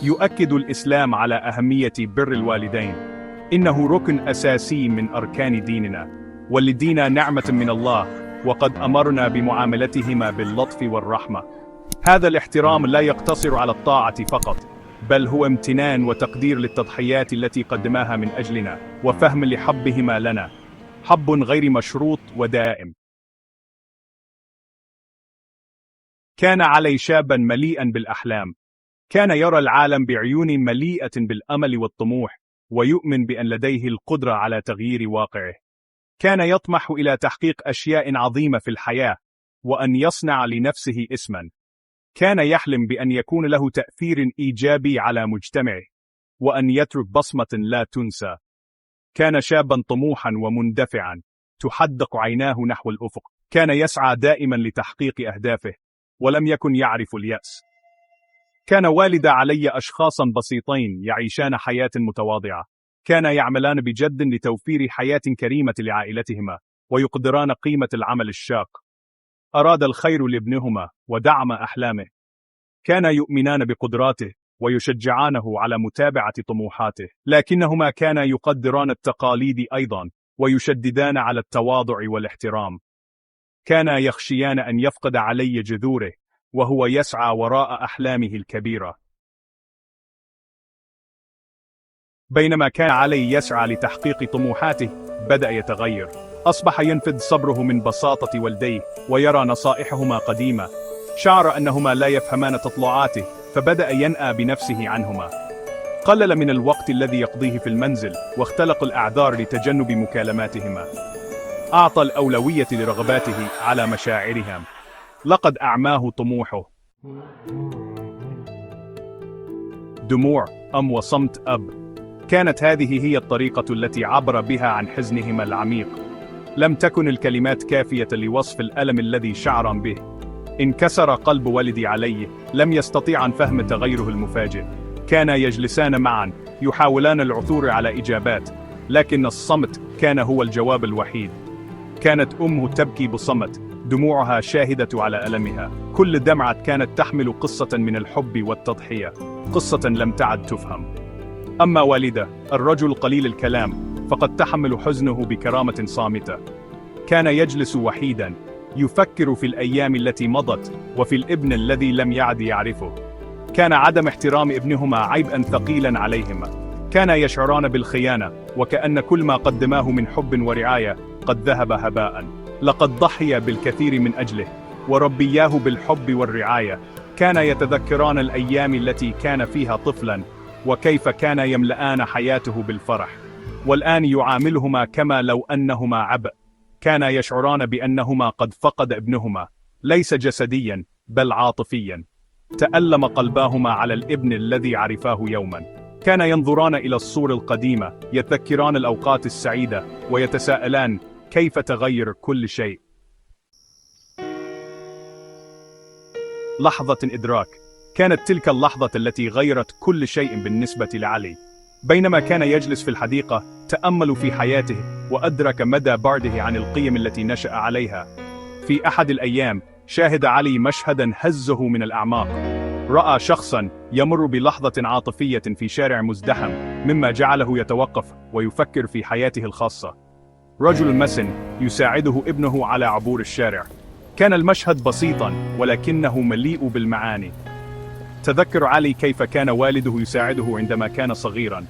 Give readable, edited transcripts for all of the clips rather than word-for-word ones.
يؤكد الإسلام على أهمية بر الوالدين. إنه ركن أساسي من أركان ديننا، والدين نعمة من الله، وقد أمرنا بمعاملتهما باللطف والرحمة. هذا الاحترام لا يقتصر على الطاعة فقط، بل هو امتنان وتقدير للتضحيات التي قدماها من أجلنا، وفهم لحبهما لنا، حب غير مشروط ودائم. كان علي شابا مليئا بالأحلام. كان يرى العالم بعيون مليئة بالأمل والطموح، ويؤمن بأن لديه القدرة على تغيير واقعه. كان يطمح إلى تحقيق أشياء عظيمة في الحياة، وأن يصنع لنفسه اسما. كان يحلم بأن يكون له تأثير إيجابي على مجتمعه، وأن يترك بصمة لا تنسى. كان شابا طموحا ومندفعا، تحدق عيناه نحو الأفق. كان يسعى دائما لتحقيق أهدافه، ولم يكن يعرف اليأس. كان والد علي أشخاصا بسيطين يعيشان حياة متواضعة. كان يعملان بجد لتوفير حياة كريمة لعائلتهما، ويقدران قيمة العمل الشاق. أراد الخير لابنهما ودعم أحلامه. كان يؤمنان بقدراته ويشجعانه على متابعة طموحاته، لكنهما كانا يقدران التقاليد أيضا، ويشددان على التواضع والاحترام. كانا يخشيان أن يفقد علي جذوره، وهو يسعى وراء أحلامه الكبيرة. بينما كان علي يسعى لتحقيق طموحاته، بدأ يتغير. أصبح ينفذ صبره من بساطة والديه، ويرى نصائحهما قديمة. شعر أنهما لا يفهمان تطلعاته، فبدأ ينأى بنفسه عنهما. قلل من الوقت الذي يقضيه في المنزل، واختلق الأعذار لتجنب مكالماتهما. أعطى الأولوية لرغباته على مشاعرهم. لقد أعماه طموحه. دموع وصمت أب. كانت هذه هي الطريقة التي عبر بها عن حزنهما العميق. لم تكن الكلمات كافية لوصف الألم الذي شعرا به. انكسر قلب والدي علي، لم يستطيع فهم تغيره المفاجئ. كانا يجلسان معا، يحاولان العثور على إجابات، لكن الصمت كان هو الجواب الوحيد. كانت أمه تبكي بصمت، دموعها شاهدة على ألمها. كل دمعة كانت تحمل قصة من الحب والتضحية، قصة لم تعد تفهم. أما والده، الرجل قليل الكلام، فقد تحمل حزنه بكرامة صامتة. كان يجلس وحيدا، يفكر في الأيام التي مضت، وفي الابن الذي لم يعد يعرفه. كان عدم احترام ابنهما عبئا ثقيلا عليهما. كانا يشعران بالخيانة، وكأن كل ما قدماه من حب ورعاية قد ذهب هباء. لقد ضحي بالكثير من أجله، وربياه بالحب والرعاية. كان يتذكران الأيام التي كان فيها طفلا، وكيف كان يملآن حياته بالفرح. والآن يعاملهما كما لو أنهما عبء. كان يشعران بأنهما قد فقد ابنهما، ليس جسديا بل عاطفيا. تألم قلباهما على الابن الذي عرفاه يوما. كان ينظران إلى الصور القديمة، يتذكران الأوقات السعيدة، ويتساءلان كيف تغير كل شيء. لحظة إدراك. كانت تلك اللحظة التي غيرت كل شيء بالنسبة لعلي. بينما كان يجلس في الحديقة، تأمل في حياته، وأدرك مدى بعده عن القيم التي نشأ عليها. في أحد الأيام، شاهد علي مشهدا هزه من الأعماق. رأى شخصا يمر بلحظة عاطفية في شارع مزدحم، مما جعله يتوقف ويفكر في حياته الخاصة. رجل مسن يساعده ابنه على عبور الشارع. كان المشهد بسيطا، ولكنه مليء بالمعاني. تذكر علي كيف كان والده يساعده عندما كان صغيرا.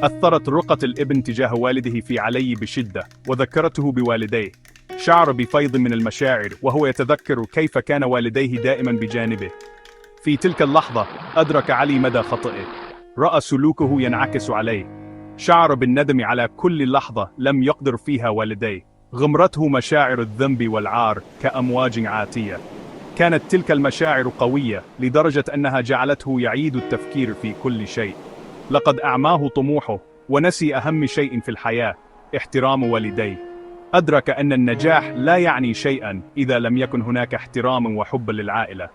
أثرت رقة الابن تجاه والده في علي بشدة، وذكرته بوالديه. شعر بفيض من المشاعر وهو يتذكر كيف كان والديه دائما بجانبه. في تلك اللحظة أدرك علي مدى خطئه. رأى سلوكه ينعكس عليه. شعر بالندم على كل لحظة لم يقدر فيها والديه. غمرته مشاعر الذنب والعار كأمواج عاتية. كانت تلك المشاعر قوية لدرجة أنها جعلته يعيد التفكير في كل شيء. لقد أعماه طموحه، ونسي أهم شيء في الحياة: احترام والديه. أدرك أن النجاح لا يعني شيئا إذا لم يكن هناك احترام وحب للعائلة.